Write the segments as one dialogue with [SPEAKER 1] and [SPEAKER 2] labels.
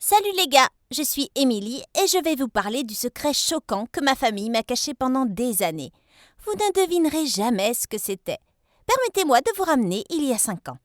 [SPEAKER 1] Salut les gars, je suis Émilie et je vais vous parler du secret choquant que ma famille m'a caché pendant des années. Vous ne devinerez jamais ce que c'était. Permettez-moi de vous ramener il y a 5 ans.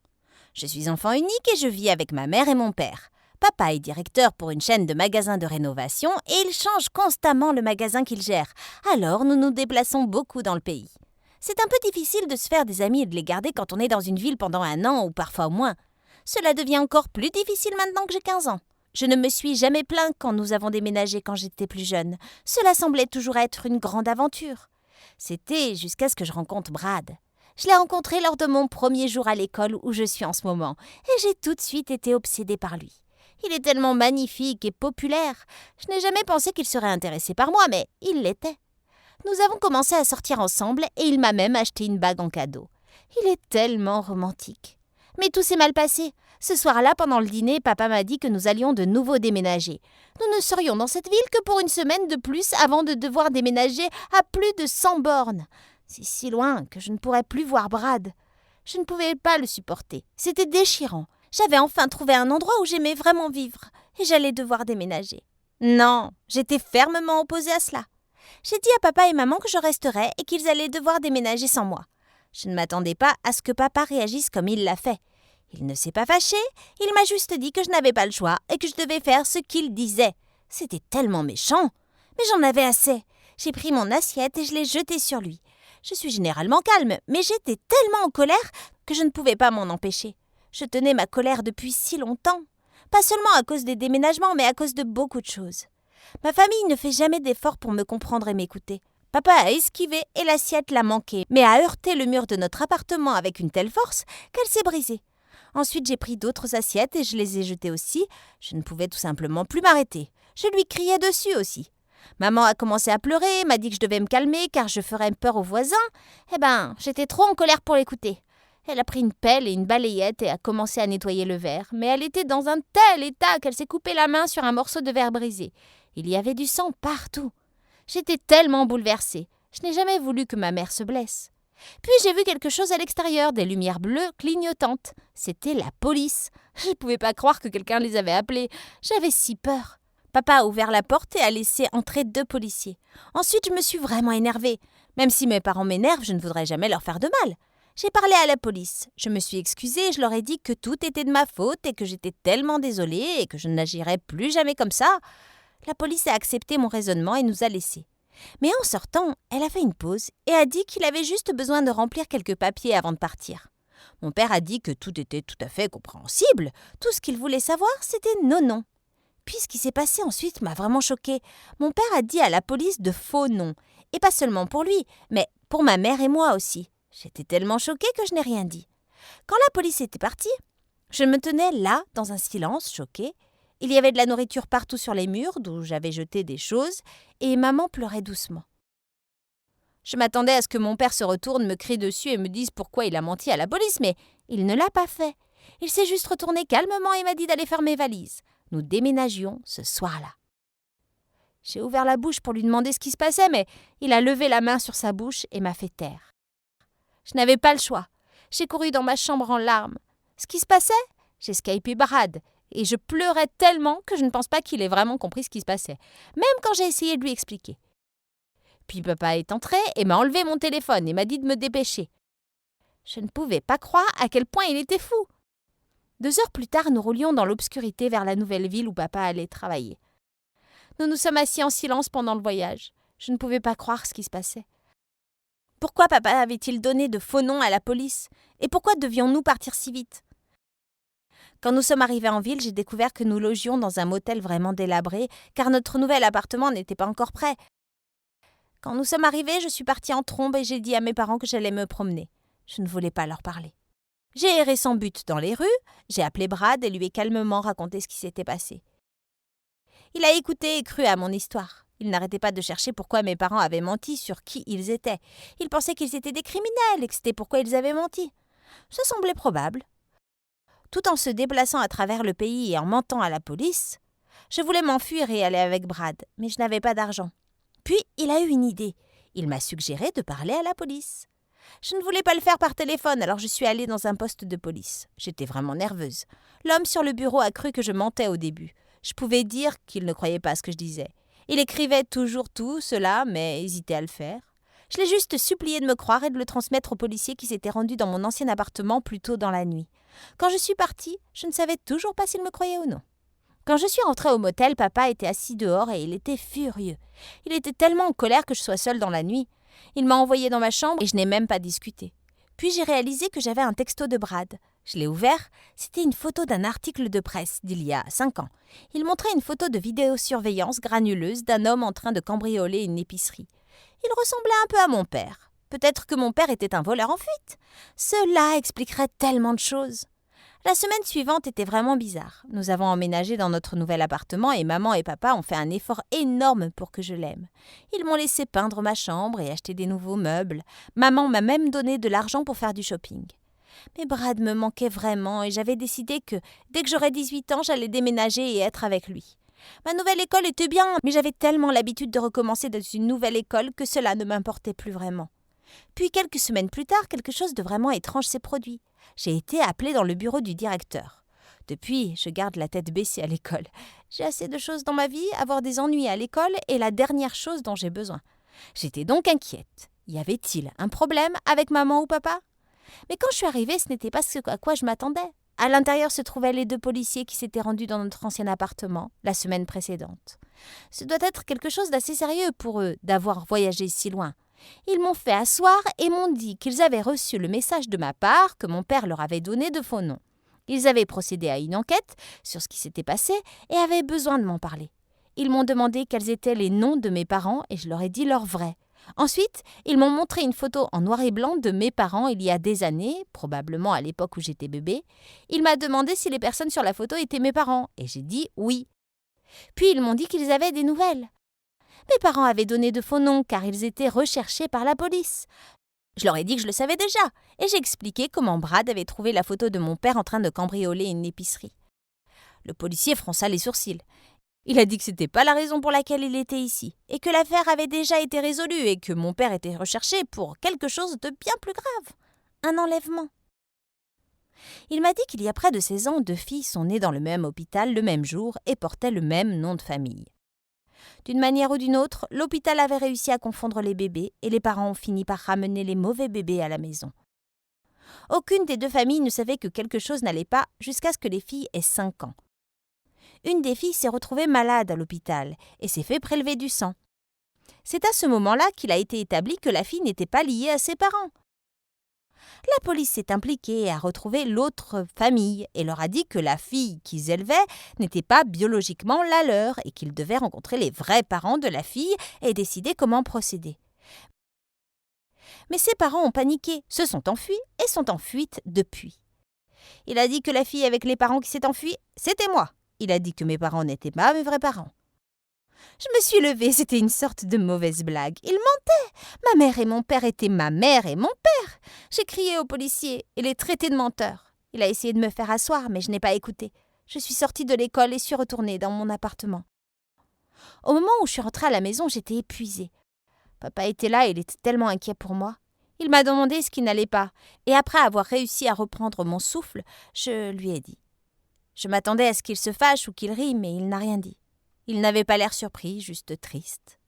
[SPEAKER 1] Je suis enfant unique et je vis avec ma mère et mon père. Papa est directeur pour une chaîne de magasins de rénovation et il change constamment le magasin qu'il gère. Alors nous nous déplaçons beaucoup dans le pays. C'est un peu difficile de se faire des amis et de les garder quand on est dans une ville pendant 1 an ou parfois moins. Cela devient encore plus difficile maintenant que j'ai 15 ans. Je ne me suis jamais plaint quand nous avons déménagé quand j'étais plus jeune. Cela semblait toujours être une grande aventure. C'était jusqu'à ce que je rencontre Brad. Je l'ai rencontré lors de mon premier jour à l'école où je suis en ce moment, et j'ai tout de suite été obsédée par lui. Il est tellement magnifique et populaire. Je n'ai jamais pensé qu'il serait intéressé par moi, mais il l'était. Nous avons commencé à sortir ensemble et il m'a même acheté une bague en cadeau. Il est tellement romantique. Mais tout s'est mal passé. Ce soir-là, pendant le dîner, papa m'a dit que nous allions de nouveau déménager. Nous ne serions dans cette ville que pour une semaine de plus avant de devoir déménager à plus de 100 bornes. C'est si loin que je ne pourrais plus voir Brad. Je ne pouvais pas le supporter. C'était déchirant. J'avais enfin trouvé un endroit où j'aimais vraiment vivre et j'allais devoir déménager. Non, j'étais fermement opposée à cela. J'ai dit à papa et maman que je resterais et qu'ils allaient devoir déménager sans moi. Je ne m'attendais pas à ce que papa réagisse comme il l'a fait. Il ne s'est pas fâché, il m'a juste dit que je n'avais pas le choix et que je devais faire ce qu'il disait. C'était tellement méchant. Mais j'en avais assez. J'ai pris mon assiette et je l'ai jetée sur lui. Je suis généralement calme, mais j'étais tellement en colère que je ne pouvais pas m'en empêcher. Je tenais ma colère depuis si longtemps. Pas seulement à cause des déménagements, mais à cause de beaucoup de choses. Ma famille ne fait jamais d'efforts pour me comprendre et m'écouter. Papa a esquivé et l'assiette l'a manqué, mais a heurté le mur de notre appartement avec une telle force qu'elle s'est brisée. Ensuite, j'ai pris d'autres assiettes et je les ai jetées aussi. Je ne pouvais tout simplement plus m'arrêter. Je lui criais dessus aussi. Maman a commencé à pleurer, m'a dit que je devais me calmer car je ferais peur aux voisins. J'étais trop en colère pour l'écouter. Elle a pris une pelle et une balayette et a commencé à nettoyer le verre, mais elle était dans un tel état qu'elle s'est coupé la main sur un morceau de verre brisé. Il y avait du sang partout. J'étais tellement bouleversée. Je n'ai jamais voulu que ma mère se blesse. Puis j'ai vu quelque chose à l'extérieur, des lumières bleues clignotantes. C'était la police. Je ne pouvais pas croire que quelqu'un les avait appelés. J'avais si peur. Papa a ouvert la porte et a laissé entrer 2 policiers. Ensuite, je me suis vraiment énervée. Même si mes parents m'énervent, je ne voudrais jamais leur faire de mal. J'ai parlé à la police. Je me suis excusée et je leur ai dit que tout était de ma faute et que j'étais tellement désolée et que je n'agirais plus jamais comme ça. La police a accepté mon raisonnement et nous a laissés. Mais en sortant, elle a fait une pause et a dit qu'il avait juste besoin de remplir quelques papiers avant de partir. Mon père a dit que tout était tout à fait compréhensible. Tout ce qu'il voulait savoir, c'était non. Puis ce qui s'est passé ensuite m'a vraiment choquée. Mon père a dit à la police de faux noms. Et pas seulement pour lui, mais pour ma mère et moi aussi. J'étais tellement choquée que je n'ai rien dit. Quand la police était partie, je me tenais là, dans un silence, choquée. Il y avait de la nourriture partout sur les murs, d'où j'avais jeté des choses, et maman pleurait doucement. Je m'attendais à ce que mon père se retourne, me crie dessus et me dise pourquoi il a menti à la police, mais il ne l'a pas fait. Il s'est juste retourné calmement et m'a dit d'aller faire mes valises. Nous déménagions ce soir-là. J'ai ouvert la bouche pour lui demander ce qui se passait, mais il a levé la main sur sa bouche et m'a fait taire. Je n'avais pas le choix. J'ai couru dans ma chambre en larmes. Ce qui se passait? J'ai skypé Brad. Et je pleurais tellement que je ne pense pas qu'il ait vraiment compris ce qui se passait, même quand j'ai essayé de lui expliquer. Puis papa est entré et m'a enlevé mon téléphone et m'a dit de me dépêcher. Je ne pouvais pas croire à quel point il était fou. 2 heures plus tard, nous roulions dans l'obscurité vers la nouvelle ville où papa allait travailler. Nous nous sommes assis en silence pendant le voyage. Je ne pouvais pas croire ce qui se passait. Pourquoi papa avait-il donné de faux noms à la police? Et pourquoi devions-nous partir si vite? Quand nous sommes arrivés en ville, j'ai découvert que nous logions dans un motel vraiment délabré, car notre nouvel appartement n'était pas encore prêt. Quand nous sommes arrivés, je suis partie en trombe et j'ai dit à mes parents que j'allais me promener. Je ne voulais pas leur parler. J'ai erré sans but dans les rues, j'ai appelé Brad et lui ai calmement raconté ce qui s'était passé. Il a écouté et cru à mon histoire. Il n'arrêtait pas de chercher pourquoi mes parents avaient menti sur qui ils étaient. Il pensait qu'ils étaient des criminels et que c'était pourquoi ils avaient menti. Ça semblait probable. Tout en se déplaçant à travers le pays et en mentant à la police, je voulais m'enfuir et aller avec Brad, mais je n'avais pas d'argent. Puis, il a eu une idée. Il m'a suggéré de parler à la police. Je ne voulais pas le faire par téléphone, alors je suis allée dans un poste de police. J'étais vraiment nerveuse. L'homme sur le bureau a cru que je mentais au début. Je pouvais dire qu'il ne croyait pas à ce que je disais. Il écrivait toujours tout cela, mais hésitait à le faire. Je l'ai juste supplié de me croire et de le transmettre au policier qui s'était rendu dans mon ancien appartement plus tôt dans la nuit. Quand je suis partie, je ne savais toujours pas s'il me croyait ou non. Quand je suis rentrée au motel, papa était assis dehors et il était furieux. Il était tellement en colère que je sois seule dans la nuit. Il m'a envoyée dans ma chambre et je n'ai même pas discuté. Puis j'ai réalisé que j'avais un texto de Brad. Je l'ai ouvert, c'était une photo d'un article de presse d'il y a 5 ans. Il montrait une photo de vidéosurveillance granuleuse d'un homme en train de cambrioler une épicerie. Il ressemblait un peu à mon père. Peut-être que mon père était un voleur en fuite. Cela expliquerait tellement de choses. La semaine suivante était vraiment bizarre. Nous avons emménagé dans notre nouvel appartement et maman et papa ont fait un effort énorme pour que je l'aime. Ils m'ont laissé peindre ma chambre et acheter des nouveaux meubles. Maman m'a même donné de l'argent pour faire du shopping. Mais Brad me manquait vraiment et j'avais décidé que, dès que j'aurais 18 ans, j'allais déménager et être avec lui. Ma nouvelle école était bien, mais j'avais tellement l'habitude de recommencer dans une nouvelle école que cela ne m'importait plus vraiment. Puis quelques semaines plus tard, quelque chose de vraiment étrange s'est produit. J'ai été appelée dans le bureau du directeur. Depuis, je garde la tête baissée à l'école. J'ai assez de choses dans ma vie, avoir des ennuis à l'école est la dernière chose dont j'ai besoin. J'étais donc inquiète. Y avait-il un problème avec maman ou papa ? Mais quand je suis arrivée, ce n'était pas ce à quoi je m'attendais. À l'intérieur se trouvaient les 2 policiers qui s'étaient rendus dans notre ancien appartement la semaine précédente. Ce doit être quelque chose d'assez sérieux pour eux d'avoir voyagé si loin. Ils m'ont fait asseoir et m'ont dit qu'ils avaient reçu le message de ma part que mon père leur avait donné de faux noms. Ils avaient procédé à une enquête sur ce qui s'était passé et avaient besoin de m'en parler. Ils m'ont demandé quels étaient les noms de mes parents et je leur ai dit leurs vrais. Ensuite, ils m'ont montré une photo en noir et blanc de mes parents il y a des années, probablement à l'époque où j'étais bébé. Il m'a demandé si les personnes sur la photo étaient mes parents et j'ai dit oui. Puis ils m'ont dit qu'ils avaient des nouvelles. Mes parents avaient donné de faux noms car ils étaient recherchés par la police. Je leur ai dit que je le savais déjà et j'ai expliqué comment Brad avait trouvé la photo de mon père en train de cambrioler une épicerie. Le policier fronça les sourcils. Il a dit que c'était pas la raison pour laquelle il était ici et que l'affaire avait déjà été résolue et que mon père était recherché pour quelque chose de bien plus grave, un enlèvement. Il m'a dit qu'il y a près de 16 ans, 2 filles sont nées dans le même hôpital le même jour et portaient le même nom de famille. D'une manière ou d'une autre, l'hôpital avait réussi à confondre les bébés et les parents ont fini par ramener les mauvais bébés à la maison. Aucune des 2 familles ne savait que quelque chose n'allait pas jusqu'à ce que les filles aient 5 ans. Une des filles s'est retrouvée malade à l'hôpital et s'est fait prélever du sang. C'est à ce moment-là qu'il a été établi que la fille n'était pas liée à ses parents. La police s'est impliquée et a retrouvé l'autre famille et leur a dit que la fille qu'ils élevaient n'était pas biologiquement la leur et qu'ils devaient rencontrer les vrais parents de la fille et décider comment procéder. Mais ses parents ont paniqué, se sont enfuis et sont en fuite depuis. Il a dit que la fille avec les parents qui s'est enfuie, c'était moi. Il a dit que mes parents n'étaient pas mes vrais parents. Je me suis levée, c'était une sorte de mauvaise blague. Il mentait. Ma mère et mon père étaient ma mère et mon père. J'ai crié au policier et l'ai traité de menteur. Il a essayé de me faire asseoir, mais je n'ai pas écouté. Je suis sortie de l'école et suis retournée dans mon appartement. Au moment où je suis rentrée à la maison, j'étais épuisée. Papa était là et il était tellement inquiet pour moi. Il m'a demandé ce qui n'allait pas, et après avoir réussi à reprendre mon souffle, je lui ai dit. Je m'attendais à ce qu'il se fâche ou qu'il rie, mais il n'a rien dit. Il n'avait pas l'air surpris, juste triste.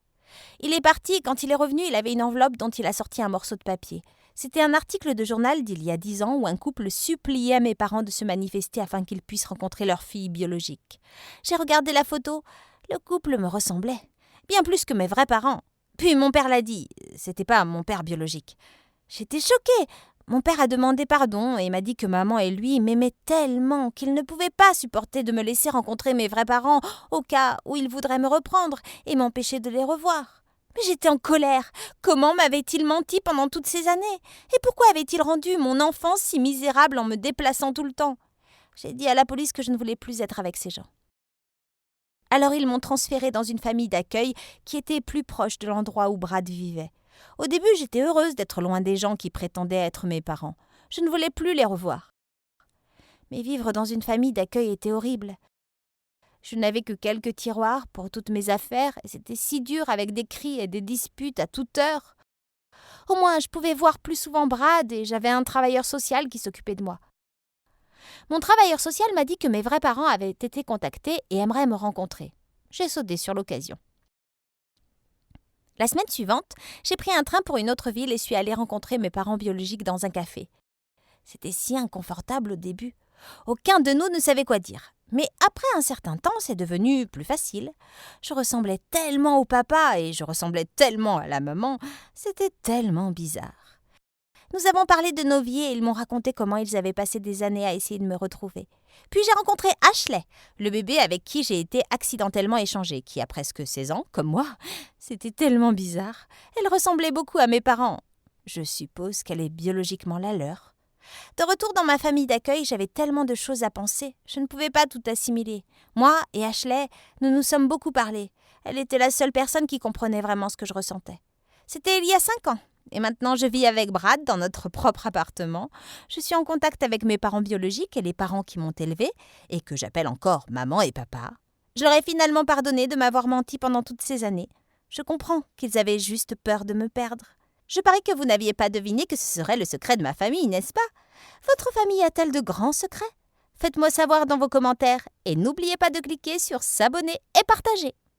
[SPEAKER 1] Il est parti et quand il est revenu, il avait une enveloppe dont il a sorti un morceau de papier. C'était un article de journal d'il y a 10 ans où un couple suppliait mes parents de se manifester afin qu'ils puissent rencontrer leur fille biologique. J'ai regardé la photo. Le couple me ressemblait. Bien plus que mes vrais parents. Puis mon père l'a dit. C'était pas mon père biologique. J'étais choquée. Mon père a demandé pardon et m'a dit que maman et lui m'aimaient tellement qu'ils ne pouvaient pas supporter de me laisser rencontrer mes vrais parents au cas où ils voudraient me reprendre et m'empêcher de les revoir. Mais j'étais en colère. Comment m'avait-il menti pendant toutes ces années? Et pourquoi avait-il rendu mon enfance si misérable en me déplaçant tout le temps? J'ai dit à la police que je ne voulais plus être avec ces gens. Alors ils m'ont transférée dans une famille d'accueil qui était plus proche de l'endroit où Brad vivait. Au début, j'étais heureuse d'être loin des gens qui prétendaient être mes parents. Je ne voulais plus les revoir. Mais vivre dans une famille d'accueil était horrible. Je n'avais que quelques tiroirs pour toutes mes affaires et c'était si dur avec des cris et des disputes à toute heure. Au moins, je pouvais voir plus souvent Brad et j'avais un travailleur social qui s'occupait de moi. Mon travailleur social m'a dit que mes vrais parents avaient été contactés et aimeraient me rencontrer. J'ai sauté sur l'occasion. La semaine suivante, j'ai pris un train pour une autre ville et suis allée rencontrer mes parents biologiques dans un café. C'était si inconfortable au début. Aucun de nous ne savait quoi dire. Mais après un certain temps, c'est devenu plus facile. Je ressemblais tellement au papa et je ressemblais tellement à la maman. C'était tellement bizarre. Nous avons parlé de nos vies et ils m'ont raconté comment ils avaient passé des années à essayer de me retrouver. Puis j'ai rencontré Ashley, le bébé avec qui j'ai été accidentellement échangée, qui a presque 16 ans, comme moi. C'était tellement bizarre. Elle ressemblait beaucoup à mes parents. Je suppose qu'elle est biologiquement la leur. De retour dans ma famille d'accueil, j'avais tellement de choses à penser. Je ne pouvais pas tout assimiler. Moi et Ashley, nous nous sommes beaucoup parlé. Elle était la seule personne qui comprenait vraiment ce que je ressentais. C'était il y a 5 ans. Et maintenant, je vis avec Brad dans notre propre appartement. Je suis en contact avec mes parents biologiques et les parents qui m'ont élevée, et que j'appelle encore maman et papa. Je leur ai finalement pardonné de m'avoir menti pendant toutes ces années. Je comprends qu'ils avaient juste peur de me perdre. Je parie que vous n'aviez pas deviné que ce serait le secret de ma famille, n'est-ce pas? Votre famille a-t-elle de grands secrets? Faites-moi savoir dans vos commentaires et n'oubliez pas de cliquer sur s'abonner et partager.